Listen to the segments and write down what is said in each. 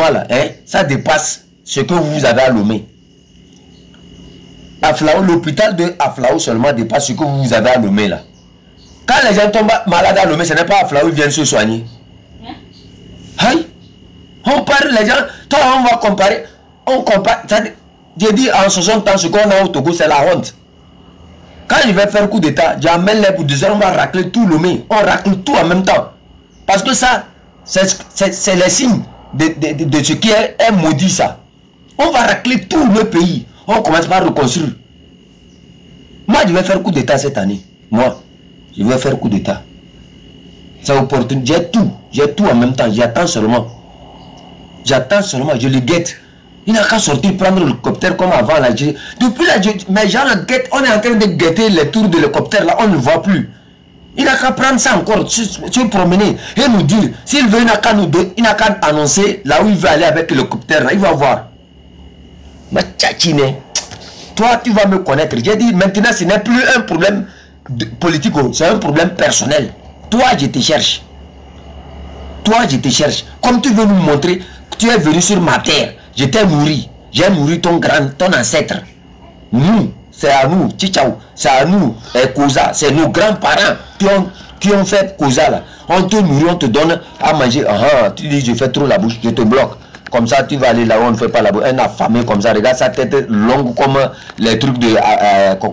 là, hein, ça dépasse ce que vous avez à Lomé. Aflao, l'hôpital de Aflao seulement dépasse ce que vous avez à Lomé là. Quand les gens tombent malades à Lomé, ce n'est pas Aflao qui viennent se soigner. Aïe, on parle les gens, toi on va comparer, on compare, j'ai dit en 60 ans ce qu'on a au Togo c'est la honte. Quand je vais faire coup d'état, j'amène les pour 2 heures, on va racler tout Lomé, on racle tout en même temps. Parce que ça, c'est les signes de ce qui est maudit ça. On va racler tout le pays. On commence par reconstruire. Moi, je vais faire coup d'état cette année. Moi, je vais faire coup d'état. C'est opportun. J'ai tout en même temps. J'attends seulement. Je le guette. Il n'a qu'à sortir prendre l'hélicoptère comme avant. Là. Depuis là, mais gens le guettent. On est en train de guetter les tours de l'hélicoptère là. On ne voit plus. Il n'a qu'à prendre ça encore, se promener et nous dire. S'il veut, il n'a qu'à annoncer là où il veut aller avec l'hélicoptère. Il va voir. Ma tchatchine, toi tu vas me connaître. J'ai dit maintenant ce n'est plus un problème politique, c'est un problème personnel. Toi je te cherche. Comme tu veux nous montrer que tu es venu sur ma terre. Je t'ai nourri. J'ai nourri ton ancêtre. Nous, c'est à nous, Tchichaou, c'est à nous, Koza, c'est nos grands-parents qui ont fait Koza là. On te nourrit, on te donne à manger. Tu dis je fais trop la bouche, je te bloque. Comme ça, tu vas aller là où on ne fait pas la bouche. Un affamé comme ça, regarde sa tête longue comme les trucs de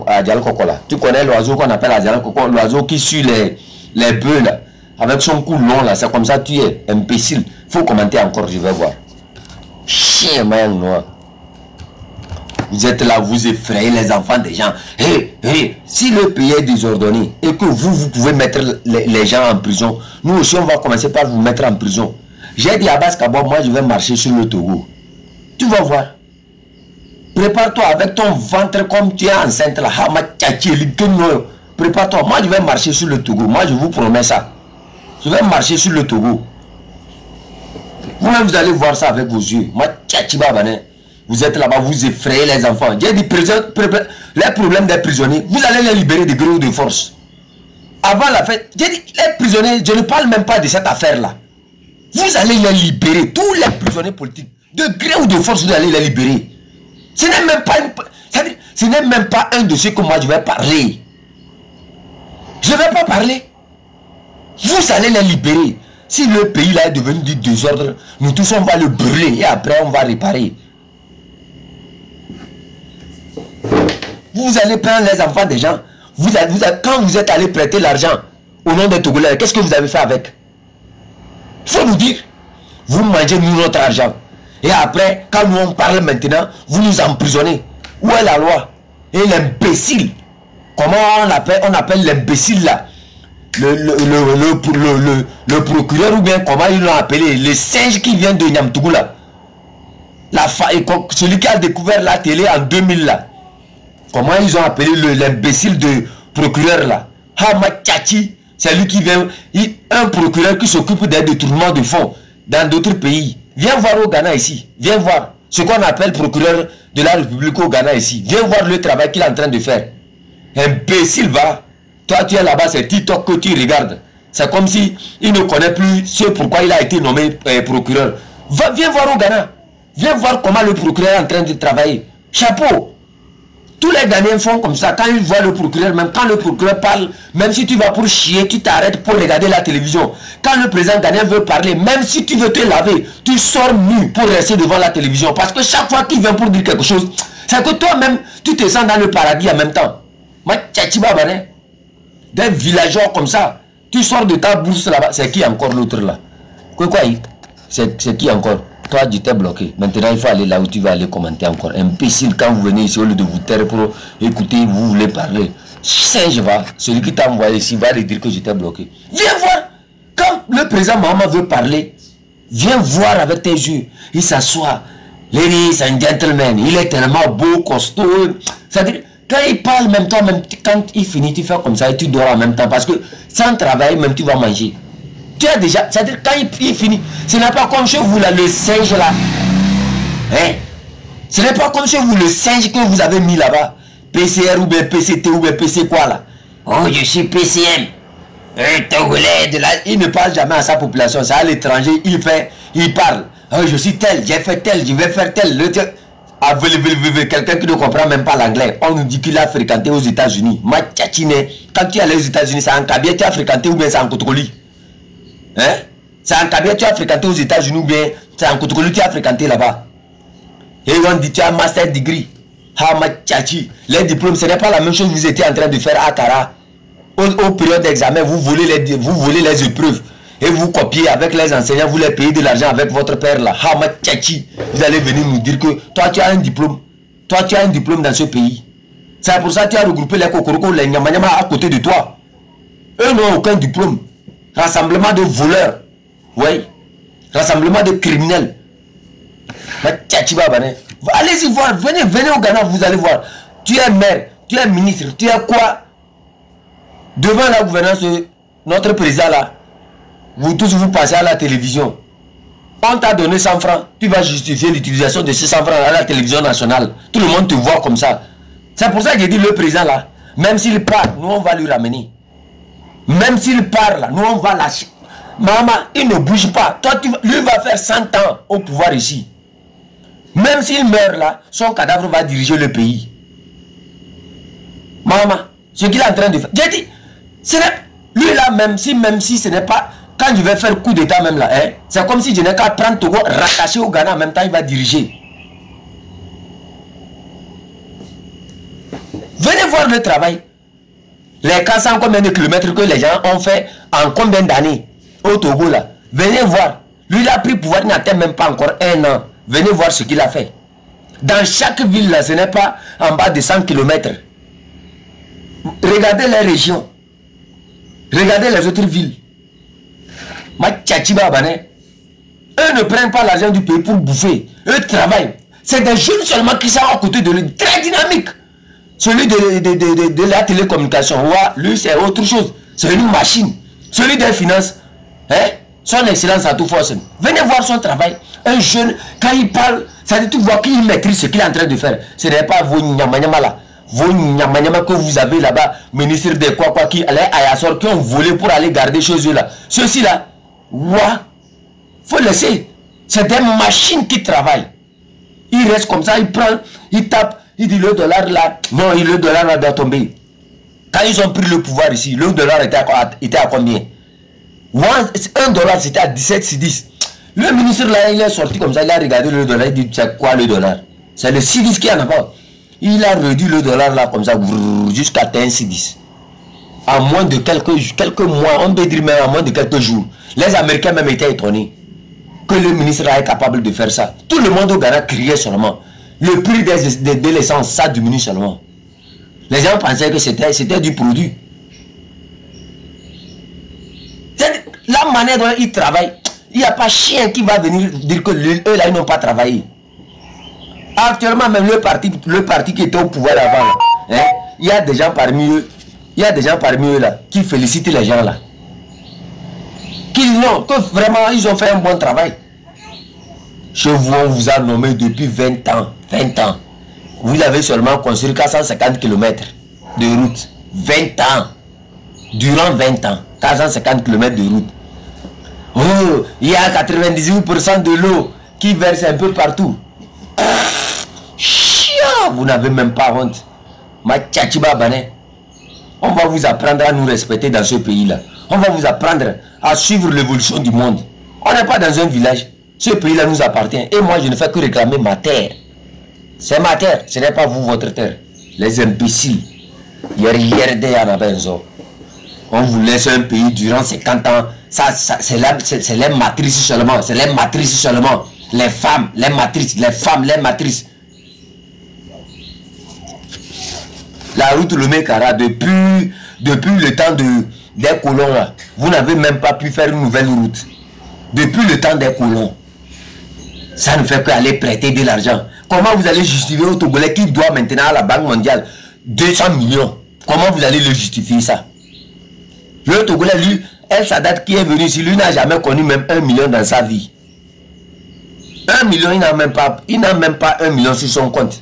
Adjal Koko là. Tu connais l'oiseau qu'on appelle Adjal Koko, l'oiseau qui suit les bœufs là. Avec son cou long là, c'est comme ça, tu es imbécile. Faut commenter encore, je vais voir. Chien main noir. Vous êtes là, vous effrayez les enfants des gens. Si le pays est désordonné et que vous pouvez mettre les gens en prison, nous aussi on va commencer par vous mettre en prison. J'ai dit à Baskabo, moi je vais marcher sur le Togo. Tu vas voir. Prépare-toi avec ton ventre comme tu es enceinte là. Prépare-toi. Moi je vais marcher sur le Togo. Moi je vous promets ça. Je vais marcher sur le Togo. Vous-même vous allez voir ça avec vos yeux. Vous êtes là-bas, vous effrayez les enfants. J'ai dit, les problèmes des prisonniers, vous allez les libérer de gré ou de force. Avant la fête, j'ai dit, les prisonniers, je ne parle même pas de cette affaire-là. Vous allez les libérer, tous les prisonniers politiques. De gré ou de force, vous allez les libérer. Ce n'est même pas un dossier que moi je vais parler. Je ne vais pas parler. Vous allez les libérer. Si le pays là est devenu du désordre, nous tous on va le brûler et après on va réparer. Vous allez prendre les enfants des gens. Quand vous êtes allé prêter l'argent au nom des Togolais, qu'est-ce que vous avez fait avec? Il faut nous dire. Vous mangez nous notre argent. Et après, quand nous on parle maintenant, vous nous emprisonnez. Où est la loi? Et l'imbécile. Comment on appelle l'imbécile là? Le procureur ou bien comment ils l'ont appelé? Le singe qui vient de Niamtougou là. Celui qui a découvert la télé en 2000 là. Comment ils ont appelé l'imbécile de procureur là? Hamachachi, c'est lui qui vient, un procureur qui s'occupe des détournements de fonds dans d'autres pays. Viens voir au Ghana ici, viens voir ce qu'on appelle procureur de la République au Ghana ici. Viens voir le travail qu'il est en train de faire. Imbécile va, toi tu es là-bas, c'est TikTok que tu regardes. C'est comme si il ne connaît plus ce pourquoi il a été nommé procureur. Viens voir au Ghana, viens voir comment le procureur est en train de travailler. Chapeau. Tous les Ghanéens font comme ça. Quand ils voient le procureur, même quand le procureur parle, même si tu vas pour chier, tu t'arrêtes pour regarder la télévision. Quand le président ghanéen veut parler, même si tu veux te laver, tu sors nu pour rester devant la télévision. Parce que chaque fois qu'il vient pour dire quelque chose, c'est que toi-même, tu te sens dans le paradis en même temps. Des villageois comme ça, tu sors de ta bourse là-bas. C'est qui encore l'autre là? Quoi? C'est qui encore? Toi, tu t'es bloqué. Maintenant, il faut aller là où tu vas aller commenter encore. Imbécile, quand vous venez ici, au lieu de vous taire pour écouter, vous voulez parler. Singe va, celui qui t'a envoyé ici, va lui dire que je t'ai bloqué. Viens voir. Quand le président Mahama veut parler, viens voir avec tes yeux. Il s'assoit. Ladies and gentlemen, il est tellement beau, costaud. C'est-à-dire, quand il parle, même toi, même quand il finit, tu fais comme ça et tu dors en même temps. Parce que sans travailler, même tu vas manger. Tu as déjà, c'est-à-dire quand il finit, ce n'est pas comme chez vous là, le singe là. Hein? Ce n'est pas comme chez vous le singe que vous avez mis là-bas. PCR ou bien PCT ou bien PC quoi là. Oh, je suis PCM. Togolais de là. Il ne parle jamais à sa population. C'est à l'étranger, il parle. Oh, je suis tel, j'ai fait tel, je vais faire tel. Quelqu'un qui ne comprend même pas l'anglais. On nous dit qu'il a fréquenté aux États-Unis. Ma tchatchine, quand tu es allé aux États-Unis, c'est en Kabia tu as fréquenté ou bien c'est en Kotkoli? Hein? C'est en Kabia tu as fréquenté aux États-Unis ou bien c'est en Kotkoli tu as fréquenté là-bas? Et on dit tu as un master degree. Ah ma tchatchi, les diplômes, ce n'est pas la même chose que vous étiez en train de faire à Tara. Au période d'examen, vous volez les épreuves. Et vous copiez avec les enseignants, vous les payez de l'argent avec votre père là. Hama tchachi. Vous allez venir nous dire que toi tu as un diplôme. Toi tu as un diplôme dans ce pays. C'est pour ça que tu as regroupé les kokoroko, les nyamanyama à côté de toi. Eux n'ont aucun diplôme. Rassemblement de voleurs. Oui. Rassemblement de criminels. Allez-y voir. Venez au Ghana, vous allez voir. Tu es maire, tu es ministre, tu es quoi? Devant la gouvernance, notre président là. Vous tous vous passez à la télévision. On t'a donné 100 francs. Tu vas justifier l'utilisation de ces 100 francs à la télévision nationale. Tout le monde te voit comme ça. C'est pour ça que j'ai dit le président là. Même s'il part, nous on va lui ramener. Même s'il part là, nous on va lâcher. Maman, il ne bouge pas. Toi, lui va faire 100 ans au pouvoir ici. Même s'il meurt là, son cadavre va diriger le pays. Maman, ce qu'il est en train de faire. J'ai dit, lui là, même si ce n'est pas... Quand je vais faire coup d'état même là, hein, c'est comme si je n'ai qu'à prendre Togo, rattacher au Ghana, en même temps il va diriger. Venez voir le travail. Les 400 combien de kilomètres que les gens ont fait en combien d'années au Togo là. Venez voir. Lui il a pris pouvoir, il n'atteint même pas encore 1 an. Venez voir ce qu'il a fait. Dans chaque ville là, ce n'est pas en bas de 100 km. Regardez les régions. Regardez les autres villes. Eux ne prennent pas l'argent du pays pour bouffer. Eux travaillent. C'est des jeunes seulement qui sont à côté de lui. Très dynamique. Celui de la télécommunication, lui c'est autre chose. C'est une machine. Celui des finances, hein? Son excellence à tout force. Venez voir son travail. Un jeune, quand il parle, ça dit tout voir qu'il maîtrise ce qu'il est en train de faire. Ce n'est pas vos nyamanyama là. Vos nyamanyama que vous avez là-bas, ministre de quoi qui allaient à Yassor, qui ont volé pour aller garder chez eux là. Ceux-ci là. Faut laisser. C'est des machines qui travaillent. Il reste comme ça, il prend, il tape, il dit le dollar là. Non, le dollar là doit tomber. Quand ils ont pris le pouvoir ici, le dollar était à combien? 1 dollar c'était à 17,10. Le ministre là, il est sorti comme ça, il a regardé le dollar, il dit c'est quoi le dollar? C'est le 6,10 qui en a pas. Il a réduit le dollar là comme ça jusqu'à 1,10. En moins de quelques mois, on peut dire même en moins de quelques jours. Les Américains même étaient étonnés que le ministre est capable de faire ça. Tout le monde au Ghana criait seulement. Le prix de l'essence, ça diminue seulement. Les gens pensaient que c'était du produit. La manière dont ils travaillent, il n'y a pas chien qui va venir dire que eux là, ils n'ont pas travaillé. Actuellement, même le parti qui était au pouvoir avant, hein, il y a des gens parmi eux. Il y a des gens parmi eux là qui félicitent les gens là. Qui disent non, que vraiment ils ont fait un bon travail. Chez vous, on vous a nommé depuis 20 ans. 20 ans. Vous avez seulement construit 450 km de route. 20 ans. Durant 20 ans. 450 km de route. Oh, il y a 98% de l'eau qui verse un peu partout. Chia, vous n'avez même pas honte. Ma tchatchiba bané. On va vous apprendre à nous respecter dans ce pays-là. On va vous apprendre à suivre l'évolution du monde. On n'est pas dans un village. Ce pays-là nous appartient. Et moi, je ne fais que réclamer ma terre. C'est ma terre. Ce n'est pas vous, votre terre. Les imbéciles. On vous laisse un pays durant 50 ans. C'est les matrices seulement. C'est les matrices seulement. Les femmes, les matrices. Les femmes, les matrices. La route Lomé-Kara, depuis le temps des colons, là, vous n'avez même pas pu faire une nouvelle route. Depuis le temps des colons. Ça ne fait qu'aller prêter de l'argent. Comment vous allez justifier au Togolais qui doit maintenant à la Banque mondiale 200 millions? Comment vous allez le justifier ça? Le Togolais, lui, El Sadat qui est venu ici, lui n'a jamais connu même 1 million dans sa vie. 1 million, il n'a même pas 1 million sur son compte.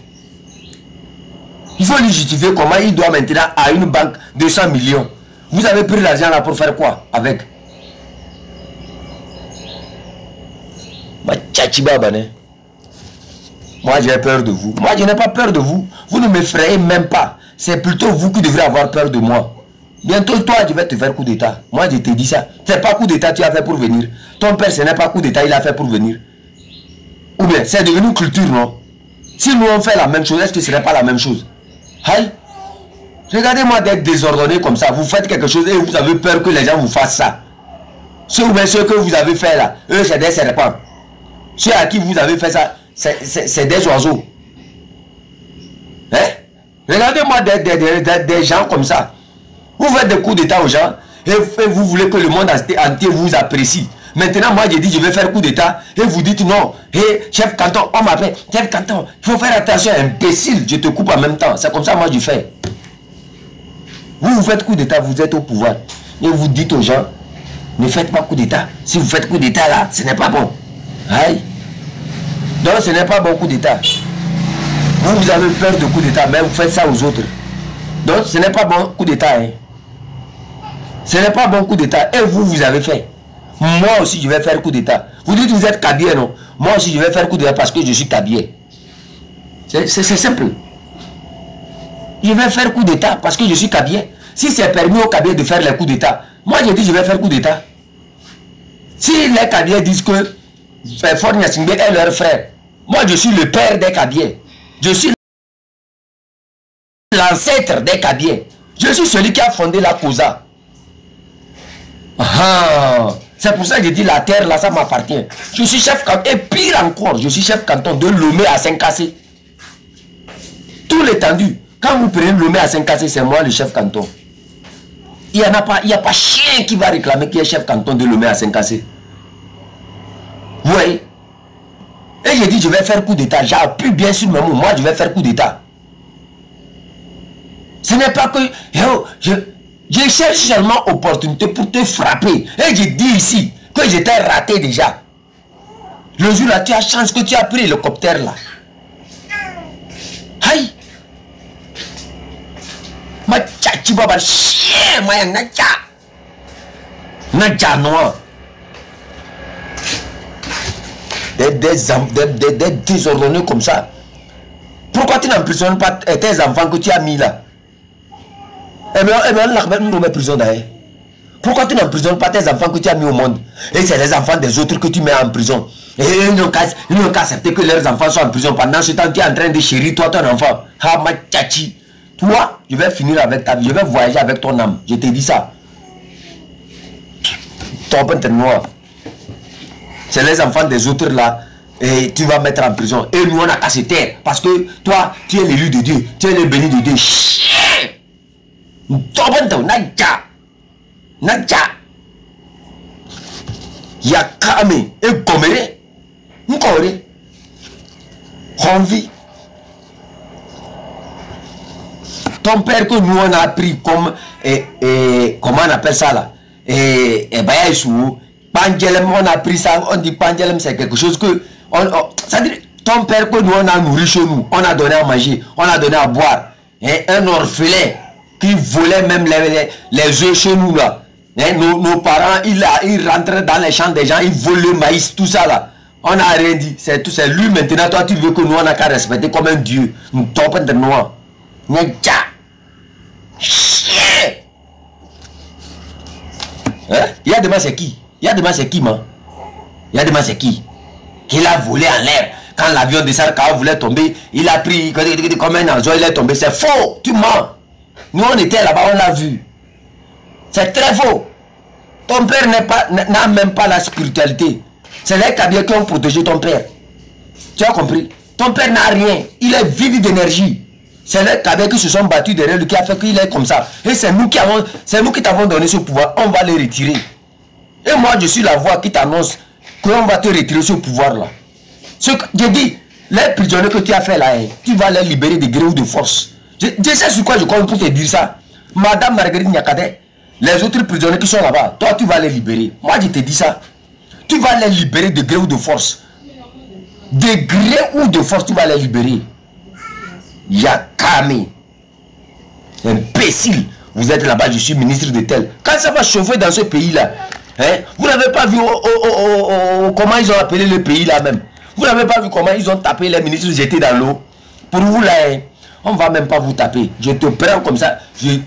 Il faut lui justifier comment il doit maintenant à une banque 200 millions. Vous avez pris l'argent là pour faire quoi avec? Moi, j'ai peur de vous. Moi, je n'ai pas peur de vous. Vous ne m'effrayez même pas. C'est plutôt vous qui devrez avoir peur de moi. Bientôt, toi, je vais te faire coup d'état. Moi, je te dis ça. C'est pas coup d'état, tu as fait pour venir. Ton père, ce n'est pas coup d'état, il a fait pour venir. Ou bien, c'est devenu culture, non? Si nous, on fait la même chose, est-ce que ce n'est pas la même chose? Aïe. Regardez-moi d'être désordonné comme ça. Vous faites quelque chose et vous avez peur que les gens vous fassent ça. Ceux que vous avez fait là, eux, c'est des serpents. Ceux à qui vous avez fait ça, c'est des oiseaux. Hein? Regardez-moi des gens comme ça. Vous faites des coups d'état aux gens et vous voulez que le monde entier vous apprécie. Maintenant, moi, j'ai dit, je vais faire coup d'état et vous dites non. Hé, chef canton, on m'appelle. Chef canton, il faut faire attention, imbécile, je te coupe en même temps. C'est comme ça, moi, je fais. Vous faites coup d'état, vous êtes au pouvoir. Et vous dites aux gens, ne faites pas coup d'état. Si vous faites coup d'état là, ce n'est pas bon. Aïe. Donc, ce n'est pas bon coup d'état. Vous avez peur de coup d'état, mais vous faites ça aux autres. Donc, ce n'est pas bon coup d'état. Hein. Ce n'est pas bon coup d'état. Et vous avez fait. Moi aussi, je vais faire coup d'état. Vous dites que vous êtes Kabyé, non? Moi aussi, je vais faire coup d'état parce que je suis Kabyé. C'est simple. Je vais faire coup d'état parce que je suis Kabyé. Si c'est permis aux Kabyé de faire les coups d'état, moi, je dis je vais faire coup d'état. Si les Kabyé disent que Faure Gnassingbé est leur frère, moi, je suis le père des Kabyé. Je suis l'ancêtre des Kabyé. Je suis celui qui a fondé la COSA. C'est pour ça que je dis la terre là, ça m'appartient. Je suis chef canton, et pire encore, je suis chef canton de Lomé à Saint-Cassé. Tout l'étendue. Quand vous prenez Lomé à Saint-Cassé, c'est moi le chef canton. Il n'y a pas chien qui va réclamer qui est chef canton de Lomé à Saint-Cassé. Vous voyez? Et j'ai dit, je vais faire coup d'état. J'appuie bien sur mes mots. Moi, je vais faire coup d'état. Ce n'est pas que... Je cherche seulement opportunité pour te frapper. Et je dis ici que j'étais raté déjà. Le jour là, tu as chance que tu as pris l'hélicoptère là. Aïe! Ma tchachi baba chien, moi nacha. Nacha noir. Des désordonnés comme ça. Pourquoi tu n'emprisonnes pas tes enfants que tu as mis là? Pourquoi tu n'emprisonnes pas tes enfants que tu as mis au monde? Et c'est les enfants des autres que tu mets en prison. Et ils n'ont qu'à accepter que leurs enfants soient en prison. Pendant ce temps, tu es en train de chérir toi ton enfant. Ah ma tchachi. Toi, je vais finir avec ta vie. Je vais voyager avec ton âme. Je t'ai dit ça. Ton père noir. C'est les enfants des autres là. Et tu vas mettre en prison. Et nous on a qu'à se taire. Parce que toi, tu es l'élu de Dieu. Tu es le béni de Dieu. Naja Yakame et Gomere Nkore Honvi. Ton père que nous on a pris comme comment on appelle ça là, et Bayaïsou Pangelem, on a pris ça. On dit Pangelem, c'est quelque chose que ça dit, ton père que nous on a nourri chez nous, on a donné à manger, on a donné à boire, et un orphelin qui volait même les œufs chez nous là. Nos parents, ils rentraient dans les champs des gens, ils volaient le maïs, tout ça là. On n'a rien dit. C'est lui maintenant. Toi, tu veux que nous, on n'a qu'à respecter comme un dieu. Nous tombons de noir. Chien. Il y a demain, c'est qui? Il y a demain, c'est qui, man? Il y a demain, c'est qui? Qu'il a volé en l'air. Quand l'avion de Sarkao voulait tomber, il a pris comme un ange, il est tombé. C'est faux. Tu mens. Nous, on était là-bas, on l'a vu. C'est très faux. Ton père n'a même pas la spiritualité. C'est les Kabyé qui ont protégé ton père. Tu as compris? Ton père n'a rien. Il est vide d'énergie. C'est les Kabyé qui se sont battus derrière lui qui a fait qu'il est comme ça. Et c'est nous qui t'avons donné ce pouvoir. On va le retirer. Et moi, je suis la voix qui t'annonce qu'on va te retirer ce pouvoir-là. Je dis, les prisonniers que tu as fait là, tu vas les libérer de gré ou de force. Je sais sur quoi je compte pour te dire ça. Madame Marguerite Nyakate, les autres prisonniers qui sont là-bas, toi tu vas les libérer. Moi je te dis ça. Tu vas les libérer de gré ou de force. De gré ou de force, tu vas les libérer. Yakame. Imbécile. Vous êtes là-bas, je suis ministre de tel. Quand ça va chauffer dans ce pays-là, Hein? Vous n'avez pas vu comment ils ont appelé le pays là même. Vous n'avez pas vu comment ils ont tapé les ministres jetés dans l'eau. Pour vous là, hein, on ne va même pas vous taper. Je te prends comme ça. Je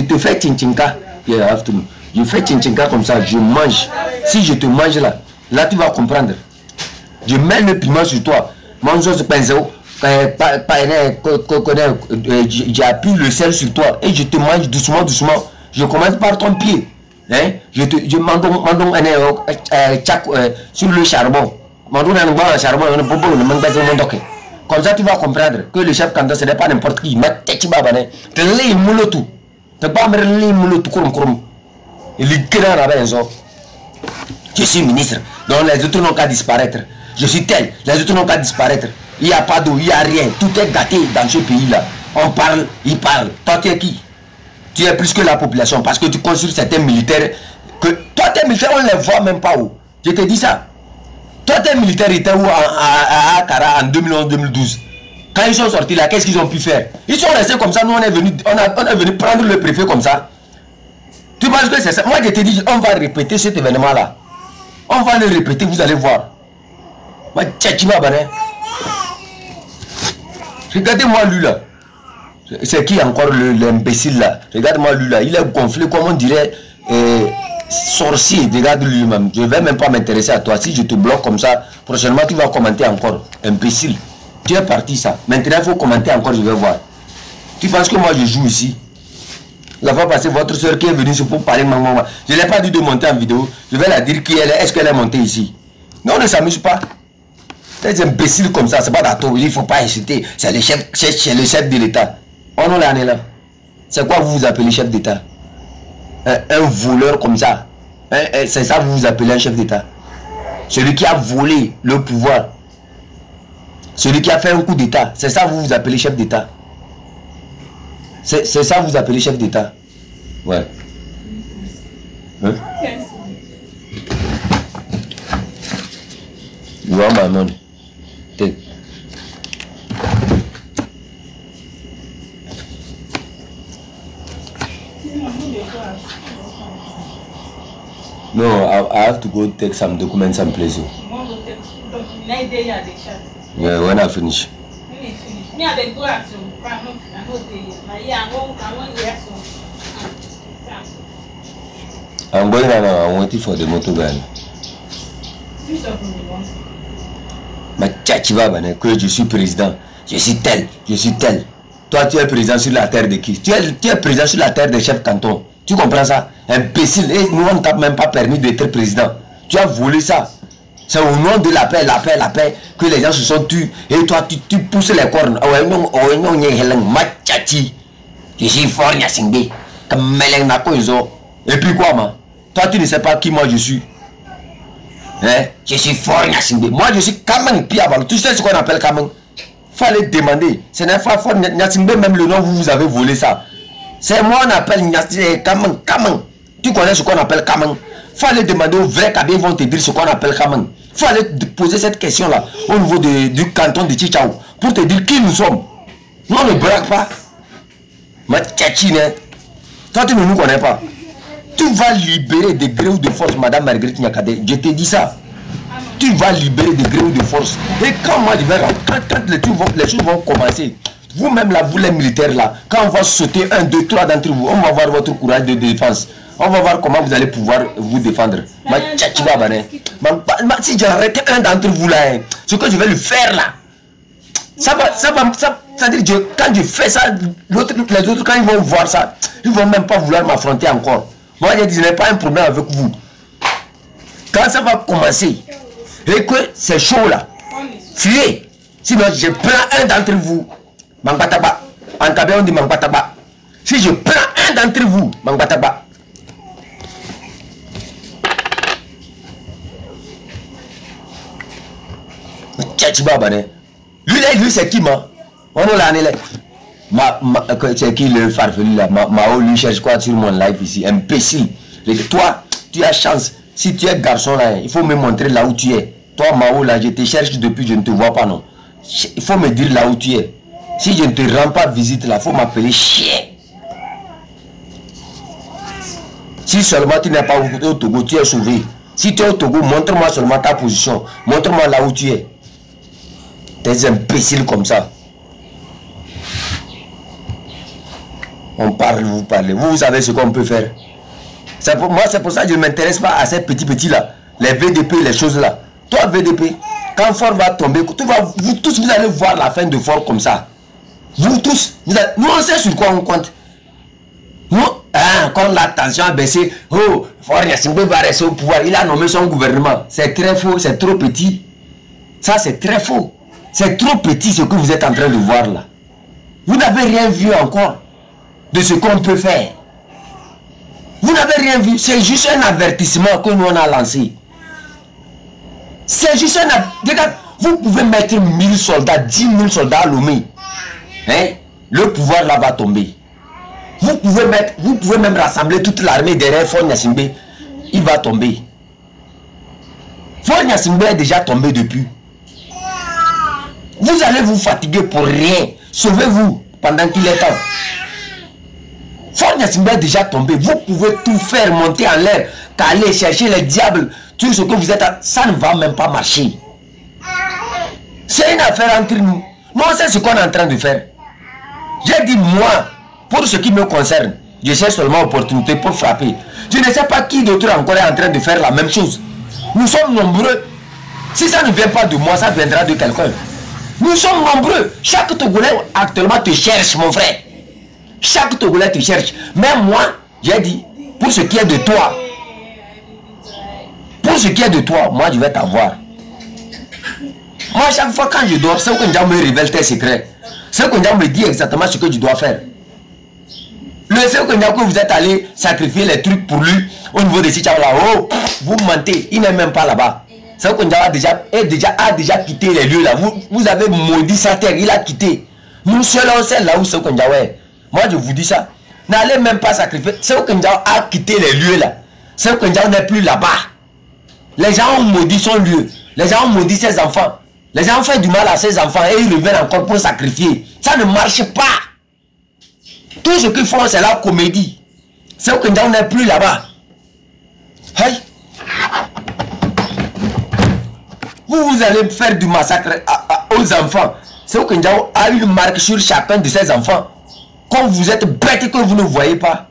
te fais tchinchinka. Je fais tchinchinka comme ça. Je mange. Si je te mange là, là tu vas comprendre. Je mets le piment sur toi. Mon sauce pinceau. J'appuie le sel sur toi. Et je te mange doucement, doucement. Je commence par ton pied. Hein? Je mande sur le charbon. Comme ça, tu vas comprendre que le chef canton, ce n'est pas n'importe qui. Je suis ministre, donc les autres n'ont qu'à disparaître. Je suis tel, les autres n'ont qu'à disparaître. Il n'y a pas d'eau, il n'y a rien. Tout est gâté dans ce pays-là. On parle, il parle. Toi, tu es qui? Tu es plus que la population parce que tu construis certains militaires. Que toi, tes militaires, on ne les voit même pas où. Je te dis ça. Toi, tes militaires étaient où à Akara en 2011-2012? Quand ils sont sortis là, qu'est-ce qu'ils ont pu faire? Ils sont restés comme ça. Nous, on est venu prendre le préfet comme ça. Tu penses que c'est ça? Moi, je te dis, on va répéter cet événement-là. On va le répéter, vous allez voir. Regardez-moi lui là. C'est qui encore l'imbécile là? Regarde-moi lui là. Il est gonflé comme on dirait sorcier. Regarde lui-même. Je ne vais même pas m'intéresser à toi. Si je te bloque comme ça, prochainement tu vas commenter encore. Imbécile. Tu es parti ça. Maintenant il faut commenter encore, je vais voir. Tu penses que moi je joue ici? La fois passée, votre soeur qui est venue pour parler maman. Je ne l'ai pas dit de monter en vidéo. Je vais la dire qui elle est. Est-ce qu'elle est montée ici? Non, on ne s'amuse pas. Des imbéciles comme ça, c'est pas d'atome. Il ne faut pas insulter. C'est le chef de l'État. On est là. C'est quoi vous appelez chef d'État? Un voleur comme ça. C'est ça vous appelez un chef d'État? Celui qui a volé le pouvoir. Celui qui a fait un coup d'État. C'est ça vous appelez chef d'État? C'est ça vous appelez chef d'État? Ouais. Hein? You want my money? Take. No, I have to go take some documents and place it. Yeah, when I finish. I'm going now. I'm waiting for the motor van. Que je suis président, je suis tel, je suis tel. Toi, tu es président sur la terre de qui? Tu es président sur la terre des chefs canton. Tu comprends ça? Imbécile. Et nous, on ne t'a même pas permis d'être président. Tu as volé ça. C'est au nom de la paix que les gens se sont tués. Et toi, tu pousses les cornes. Je suis fort, Nyasingbe. Et puis quoi, moi? Toi, tu ne sais pas qui moi je suis. Hein? Je suis fort Nyasingbe. Moi, je suis Kamang Piaval. Tu sais ce qu'on appelle Kamang? Fallait demander. Ce n'est pas fort Nyasingbe, même le nom, vous avez volé ça. C'est moi, on appelle Kamang. Kamang. Tu connais ce qu'on appelle Kamang? Fallait demander aux vrais Kabé, ils vont te dire ce qu'on appelle Kamang. Fallait poser cette question-là au niveau du canton de Chichao pour te dire qui nous sommes. Nous, on ne braque pas. Ma tchatchine, toi, tu ne nous connais pas. Tu vas libérer de gré ou de force, Madame Marguerite Nyakade. Je te dis ça. Tu vas libérer de gré ou de force. Et quand moi, je vais rentrer, quand les choses vont commencer, vous-même là, vous les militaires là, quand on va sauter 1, 2, 3 d'entre vous, on va voir votre courage de défense. On va voir comment vous allez pouvoir vous défendre. Si j'arrête un d'entre vous là, ce que je vais le faire là, c'est-à-dire quand je fais ça, les autres quand ils vont voir ça, ils vont même pas vouloir m'affronter encore. Moi je dis, je n'ai pas un problème avec vous. Quand ça va commencer, et que c'est chaud là, fuyez. Sinon je prends un d'entre vous, Mangbataba. En Kabé on dit Mangbataba. Si je prends un d'entre vous, Mangbataba. Lui c'est qui moi? On l'a annulé. C'est qui le farfelu là? Mao lui cherche quoi sur mon live ici? Imbécile. Toi, tu as chance. Si tu es garçon là, il faut me montrer là où tu es. Toi Mao là, je te cherche depuis, je ne te vois pas non. Il faut me dire là où tu es. Si je ne te rends pas visite là, il faut m'appeler chien. Si seulement tu n'es pas au Togo, tu es sauvé. Si tu es au Togo, montre-moi seulement ta position. Montre-moi là où tu es. Des imbéciles comme ça. On parle, vous parlez. Vous savez ce qu'on peut faire. Pour moi, c'est pour ça que je ne m'intéresse pas à ces petits là. Les VDP, les choses là. Toi, VDP, quand Fort va tomber, vous tous, vous allez voir la fin de Fort comme ça. Vous tous, nous on sait sur quoi on compte. Nous, quand la tension a baissé, oh, Fort Gnassingbé va rester au pouvoir. Il a nommé son gouvernement. C'est très faux, c'est trop petit. Ça, c'est très faux. C'est trop petit ce que vous êtes en train de voir là. Vous n'avez rien vu encore de ce qu'on peut faire. Vous n'avez rien vu. C'est juste un avertissement que nous on a lancé. C'est juste un avertissement. Vous pouvez mettre 1000 soldats, 10 000 soldats à Lomé. Hein? Le pouvoir là va tomber. Vous pouvez même rassembler toute l'armée derrière Fort Gnassingbé. Il va tomber. Fort Gnassingbé est déjà tombé depuis. Vous allez vous fatiguer pour rien. Sauvez-vous pendant qu'il est temps. Fort Gnassingbé est déjà tombé. Vous pouvez tout faire monter en l'air, caler, chercher les diables, tout ce que vous êtes. Ça ne va même pas marcher. C'est une affaire entre nous. Nous, on sait ce qu'on est en train de faire. J'ai dit moi, pour ce qui me concerne, je cherche seulement opportunité pour frapper. Je ne sais pas qui d'autre encore est en train de faire la même chose. Nous sommes nombreux. Si ça ne vient pas de moi, ça viendra de quelqu'un. Nous sommes nombreux. Chaque Togolais actuellement te cherche, mon frère. Chaque Togolais te cherche. Même moi, j'ai dit, pour ce qui est de toi, moi je vais t'avoir. Moi, chaque fois quand je dors, c'est que Ndiaye me révèle tes secrets. C'est que Ndiaye me dit exactement ce que tu dois faire. Le seul que Ndiaye, que vous êtes allé sacrifier les trucs pour lui au niveau de Sichao là, oh, vous mentez, il n'est même pas là-bas. C'est que Ndiaye a déjà quitté les lieux là. Vous avez maudit sa terre, il a quitté. Nous seuls on sait là où c'est que Ndiaye est. Moi je vous dis ça. N'allez même pas sacrifier. C'est que Ndiaye a quitté les lieux là. C'est que Ndiaye n'est plus là-bas. Les gens ont maudit son lieu. Les gens ont maudit ses enfants. Les gens ont fait du mal à ses enfants et ils reviennent encore pour sacrifier. Ça ne marche pas. Tout ce qu'ils font, c'est la comédie. C'est que Ndiaye n'est plus là-bas. Hey. Vous allez faire du massacre aux enfants. C'est que Ndiaye a une marque sur chacun de ses enfants. Quand vous êtes bête que vous ne voyez pas.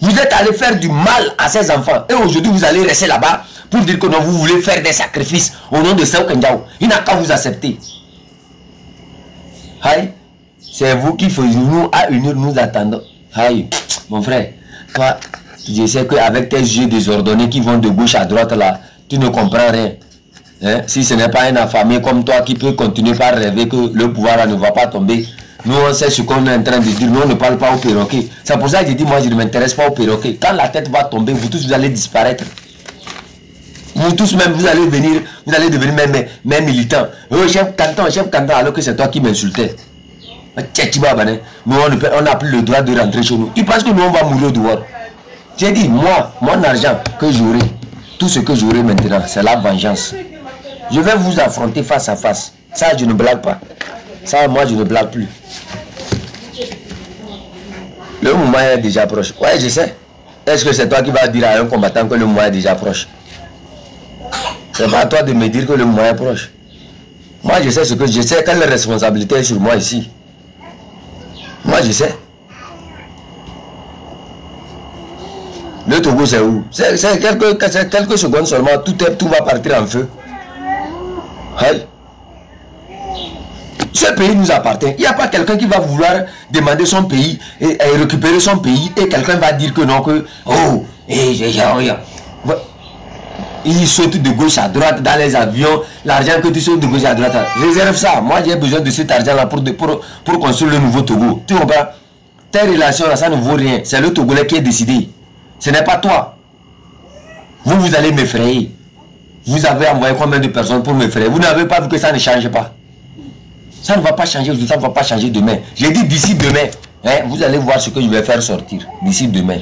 Vous êtes allé faire du mal à ses enfants. Et aujourd'hui, vous allez rester là-bas pour dire que non, vous voulez faire des sacrifices au nom de Sekou Ndiaye. Il n'a qu'à vous accepter. Aïe. C'est vous qui faisiez nous à unir, nous attendons. Aïe. Mon frère, toi, je sais qu'avec tes yeux désordonnés qui vont de gauche à droite là, tu ne comprends rien. Hein? Si ce n'est pas un affamé comme toi qui peut continuer par rêver que le pouvoir là ne va pas tomber. Nous on sait ce qu'on est en train de dire. Nous on ne parle pas au perroquet. C'est pour ça que je dis moi je ne m'intéresse pas au perroquet. Quand la tête va tomber, vous tous vous allez disparaître. Vous tous même vous allez venir, vous allez devenir même militants. Oh chef canton, alors que c'est toi qui m'insultais. Nous on n'a plus le droit de rentrer chez nous. Ils pensent que nous on va mourir dehors. J'ai dit moi, mon argent que j'aurai, tout ce que j'aurai maintenant, c'est la vengeance. Je vais vous affronter face à face. Ça je ne blague pas. Ça moi je ne blague plus. Le moment est déjà proche. Ouais, je sais. Est-ce que c'est toi qui vas dire à un combattant que le moment est déjà proche? C'est pas à toi de me dire que le moment est proche. Moi, je sais ce que je sais. Quelle responsabilité est sur moi ici? Moi, je sais. Le Togo, c'est où? C'est quelques secondes seulement. Tout va partir en feu. Hey. Ce pays nous appartient. Il n'y a pas quelqu'un qui va vouloir demander son pays et récupérer son pays et quelqu'un va dire que non, que oh, il saute de gauche à droite dans les avions, l'argent que tu sautes de gauche à droite. Réserve ça. Moi j'ai besoin de cet argent là pour construire le nouveau Togo. Tu comprends? Tes relations là, ça ne vaut rien. C'est le Togolais qui est décidé. Ce n'est pas toi. Vous allez m'effrayer. Vous avez envoyé combien de personnes pour m'effrayer? Vous n'avez pas vu que ça ne change pas? Ça ne va pas changer aujourd'hui, ça ne va pas changer demain. J'ai dit d'ici demain. Hein, vous allez voir ce que je vais faire sortir. D'ici demain.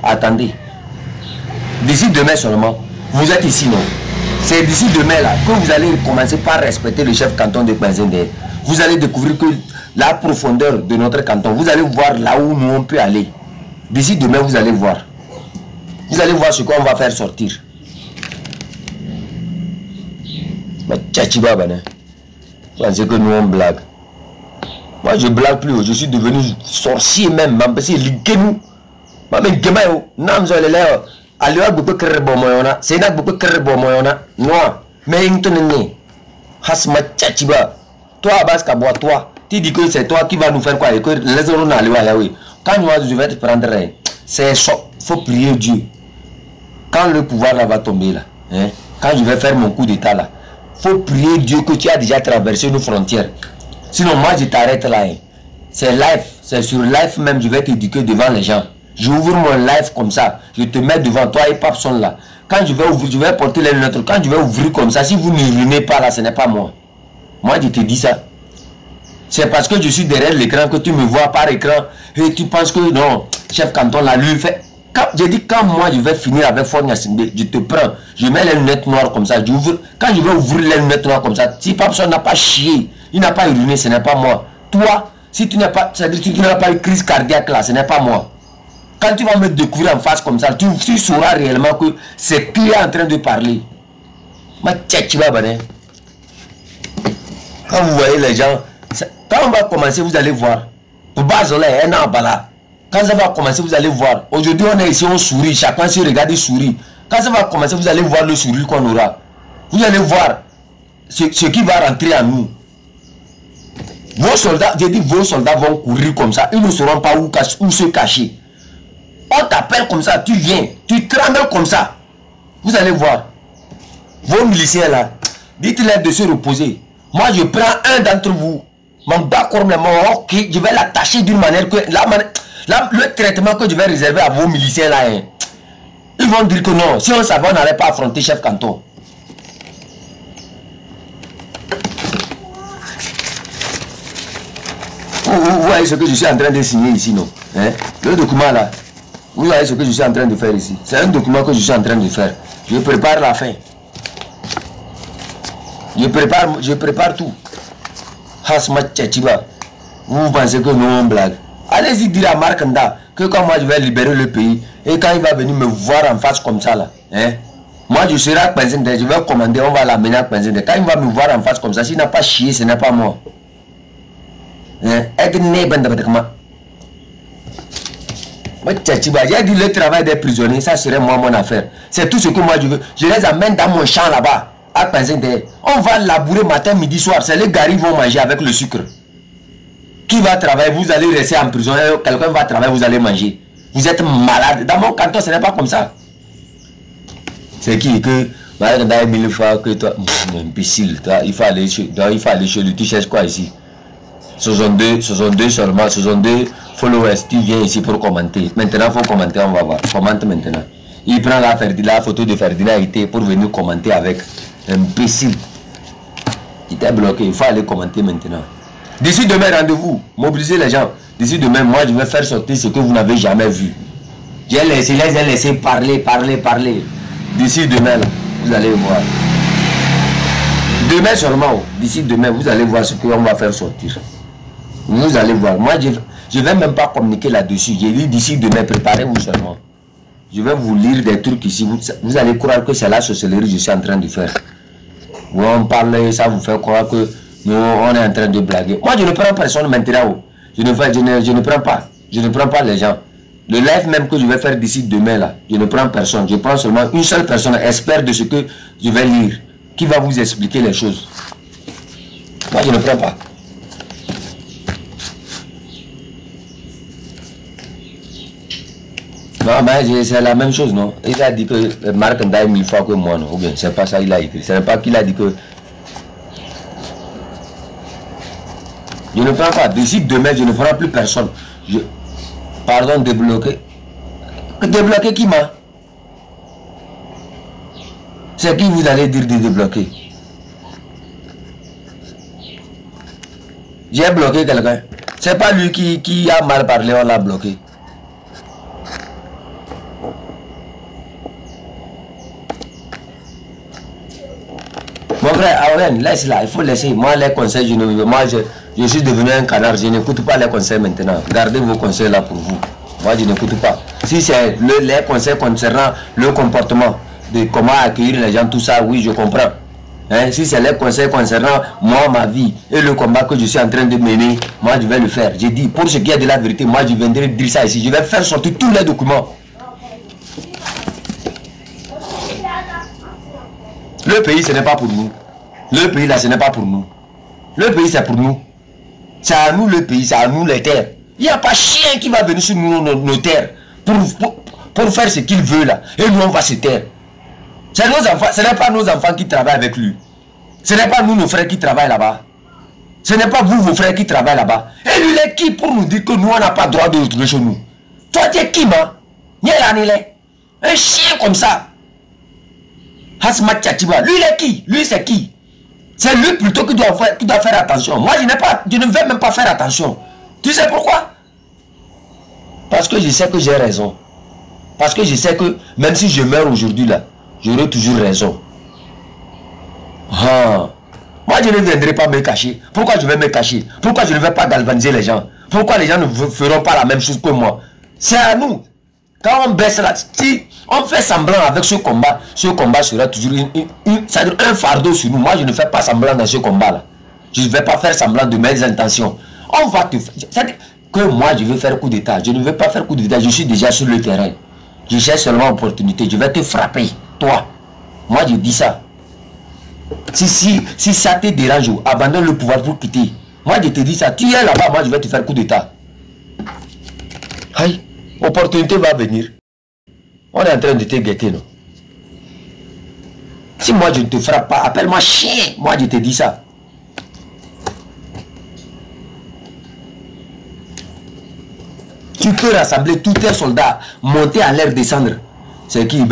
Attendez. D'ici demain seulement. Vous êtes ici, non? C'est d'ici demain là que vous allez commencer par respecter le chef canton de Kpenzende. Vous allez découvrir que la profondeur de notre canton, vous allez voir là où nous on peut aller. D'ici demain, vous allez voir. Vous allez voir ce qu'on va faire sortir. Mais tchachiba, ben. Vous pensez que nous on blague. Moi je blague plus, je suis devenu sorcier même. Parce que les nous. Mais Gemayo, Namzo le Léo. Aliwa beaucoup de bomoyona. C'est là beaucoup de bomoyona. Non. Mais il te n'est. Hasma tchachiba. Toi, Abaska, bois, toi. Tu dis que c'est toi qui vas nous faire quoi? Et que les autres n'allent pas. Quand moi je vais te prendre, c'est chaud. Il faut prier Dieu. Quand le pouvoir là va tomber là, hein, quand je vais faire mon coup d'état là, faut prier Dieu que tu as déjà traversé nos frontières. Sinon moi je t'arrête là. Hein. C'est live, c'est sur live même, je vais t'éduquer devant les gens. J'ouvre mon live comme ça, je te mets devant toi et Papson là. Quand je vais ouvrir, je vais porter les lunettes. Quand je vais ouvrir comme ça, si vous n'urinez pas là, ce n'est pas moi. Moi je te dis ça. C'est parce que je suis derrière l'écran que tu me vois par écran et tu penses que non, chef canton là lui fait. J'ai dit quand moi je vais finir avec Fort Gnassingbé, je te prends, je mets les lunettes noires comme ça, j'ouvre. Quand je vais ouvrir les lunettes noires comme ça, si Papson n'a pas chié, il n'a pas uriné, ce n'est pas moi. Toi, si tu n'as pas, c'est-à-dire que tu n'as pas eu crise cardiaque là, ce n'est pas moi. Quand tu vas me découvrir en face comme ça, tu sauras réellement que c'est qui est en train de parler. Ma tchèque, tu vas baner. Quand vous voyez les gens, quand on va commencer, vous allez voir. Pour Bazola, un an là. Quand ça va commencer, vous allez voir. Aujourd'hui, on est ici, on sourit. Chacun se regarde et sourit. Quand ça va commencer, vous allez voir le sourire qu'on aura. Vous allez voir ce qui va rentrer à nous. Vos soldats, j'ai dit, vos soldats vont courir comme ça. Ils ne sauront pas où se cacher. On t'appelle comme ça, tu viens. Tu trembles comme ça. Vous allez voir. Vos miliciens là, dites-leur de se reposer. Moi, je prends un d'entre vous. Ok, je vais l'attacher d'une manière que... le traitement que je vais réserver à vos miliciens là, hein, ils vont dire que non. Si on savait, on n'allait pas affronter chef canton. Vous voyez ce que je suis en train de signer ici, non? Hein? Le document là. Vous voyez ce que je suis en train de faire ici. C'est un document que je suis en train de faire. Je prépare la fin. Je prépare tout. Hasma Tchachiba. Vous pensez que nous on blague? Allez-y dire à Marc Nda que quand moi je vais libérer le pays et quand il va venir me voir en face comme ça là, hein, moi je serai à Penzende, je vais commander, on va l'amener à Penzende. Quand il va me voir en face comme ça, s'il n'a pas chié, ce n'est pas moi. Hein? J'ai dit le travail des prisonniers, ça serait moi mon affaire. C'est tout ce que moi je veux. Je les amène dans mon champ là-bas, à Penzende. On va labourer matin, midi, soir. C'est les gars qui vont manger avec le sucre. Qui va travailler, vous allez rester en prison, quelqu'un va travailler, vous allez manger. Vous êtes malade. Dans mon canton, ce n'est pas comme ça. C'est qui que, mille fois que toi, imbécile, il faut aller chez lui, tu cherches quoi ici? 62 seulement, 62 followers, tu viens ici pour commenter. Maintenant, il faut commenter, on va voir. Commente maintenant. Il prend la photo de Ferdinand IT pour venir commenter avec. Imbécile. Il t'a bloqué, il faut aller commenter maintenant. D'ici demain, rendez-vous, mobilisez les gens. D'ici demain, moi, je vais faire sortir ce que vous n'avez jamais vu. J'ai laissé parler. D'ici demain, là, vous allez voir. Demain seulement, d'ici demain, vous allez voir ce qu'on va faire sortir. Vous allez voir. Moi, je ne vais même pas communiquer là-dessus. J'ai dit d'ici demain, préparez-vous seulement. Je vais vous lire des trucs ici. Vous allez croire que c'est la sorcellerie que je suis en train de faire. Où on parle, ça vous fait croire que nous, on est en train de blaguer. Moi, je ne prends personne maintenant. Je ne prends pas. Je ne prends pas les gens. Le live même que je vais faire d'ici demain, là, je ne prends personne. Je prends seulement une seule personne, expert de ce que je vais lire, qui va vous expliquer les choses. Moi, je ne prends pas. Non, mais c'est la même chose, non? Il a dit que Marc Ndaye 1000 fois que moi, non? Ou bien, c'est pas ça qu'il a écrit. Ce n'est pas qu'il a dit que... Je ne prends pas. D'ici demain, je ne prends plus personne. Pardon, débloquer. Débloquer qui m'a? C'est qui vous allez dire de débloquer? J'ai bloqué quelqu'un. C'est pas lui qui a mal parlé, on l'a bloqué. Mon frère, Aurène, laisse là, il faut laisser. Moi, les conseils, je suis devenu un canard, je n'écoute pas les conseils maintenant. Gardez vos conseils là pour vous. Moi, je n'écoute pas. Si c'est les conseils concernant le comportement, de comment accueillir les gens, tout ça, oui, je comprends. Hein? Si c'est les conseils concernant moi, ma vie et le combat que je suis en train de mener, moi, je vais le faire. J'ai dit, pour ce qui est de la vérité, moi, je viendrai dire ça ici. Je vais faire sortir tous les documents. Le pays, ce n'est pas pour nous. Le pays, là, ce n'est pas pour nous. Le pays, c'est pour nous. C'est à nous le pays, c'est à nous les terres. Il n'y a pas chien qui va venir sur nous, nos terres, pour faire ce qu'il veut là. Et nous, on va se taire. C'est nos enfants, ce n'est pas nos enfants qui travaillent avec lui. Ce n'est pas nous, nos frères qui travaillent là-bas. Ce n'est pas vous, vos frères qui travaillent là-bas. Et lui, il est qui pour nous dire que nous, on n'a pas le droit de retrouver chez nous? Toi, tu es qui, man? Un chien comme ça. Hasmat Tchatiba. Lui, il est qui? Lui, c'est qui? C'est lui plutôt qui doit faire attention. Moi, je ne vais même pas faire attention. Tu sais pourquoi? Parce que je sais que j'ai raison. Parce que je sais que même si je meurs aujourd'hui là, j'aurai toujours raison. Ah. Moi, je ne viendrai pas me cacher. Pourquoi je vais me cacher? Pourquoi je ne vais pas galvaniser les gens? Pourquoi les gens ne feront pas la même chose que moi? C'est à nous. Quand on baisse là, si on fait semblant avec ce combat sera toujours un fardeau sur nous. Moi, je ne fais pas semblant dans ce combat-là. Je ne vais pas faire semblant de mes intentions. On va te faire... C'est-à-dire que moi, je veux faire coup d'état. Je ne veux pas faire coup d'état. Je suis déjà sur le terrain. Je cherche seulement opportunité. Je vais te frapper, toi. Moi, je dis ça. Si ça te dérange, abandonne le pouvoir pour quitter. Moi, je te dis ça. Tu es là-bas, moi, je vais te faire coup d'état. Aïe. Opportunité va venir. On est en train de te guetter, non? Si moi je ne te frappe pas, appelle-moi chien. Moi je te dis ça. Tu peux rassembler tous tes soldats, monter à l'air, descendre. C'est qui?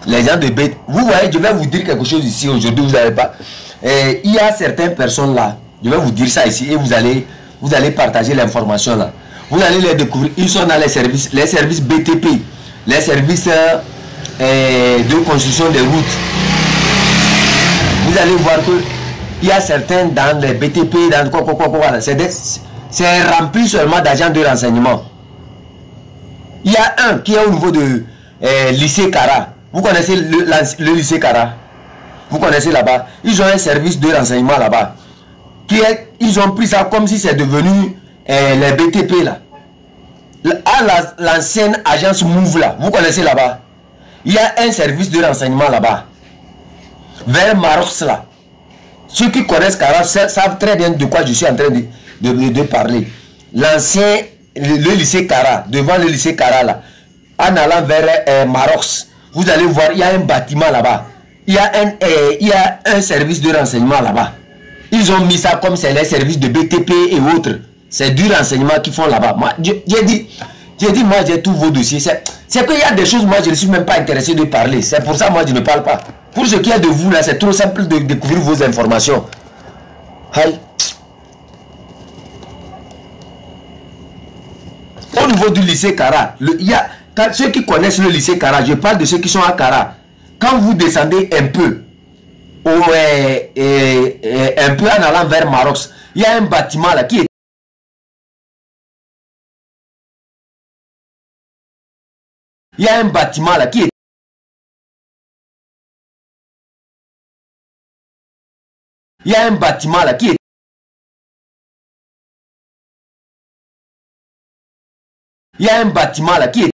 Les gens de bête. Vous voyez, je vais vous dire quelque chose ici aujourd'hui, vous n'avez pas. Il y a certaines personnes là, je vais vous dire ça ici et vous allez partager l'information là. Vous allez les découvrir. Ils sont dans les services BTP, les services de construction des routes. Vous allez voir que il y a certains dans les BTP, dans quoi, c'est rempli seulement d'agents de renseignement. Il y a un qui est au niveau de lycée Cara. Vous connaissez le lycée Cara? Vous connaissez là-bas? Ils ont un service de renseignement là-bas. Ils ont pris ça comme si c'est devenu les BTP là. À l'ancienne agence Move là. Vous connaissez là-bas? Il y a un service de renseignement là-bas. Vers Maroc là. Ceux qui connaissent Cara savent très bien de quoi je suis en train de parler. L'ancien, le lycée Cara, devant le lycée Cara là. En allant vers Maroc, vous allez voir, il y a un bâtiment là-bas. Il y a un service de renseignement là-bas. Ils ont mis ça comme c'est les services de BTP et autres. C'est du renseignement qu'ils font là-bas. Moi, j'ai dit, moi, j'ai tous vos dossiers. C'est qu'il y a des choses, moi, je ne suis même pas intéressé de parler. C'est pour ça, moi, je ne parle pas. Pour ce qui est de vous, là, c'est trop simple de découvrir vos informations. Aïe. Au niveau du lycée Cara, ceux qui connaissent le lycée Cara, je parle de ceux qui sont à Cara. Quand vous descendez un peu, un peu en allant vers Maroc, il y a un bâtiment là qui est... Il y a un bâtiment là qui est... Il y a un bâtiment là qui est... Il y a un bâtiment là qui est...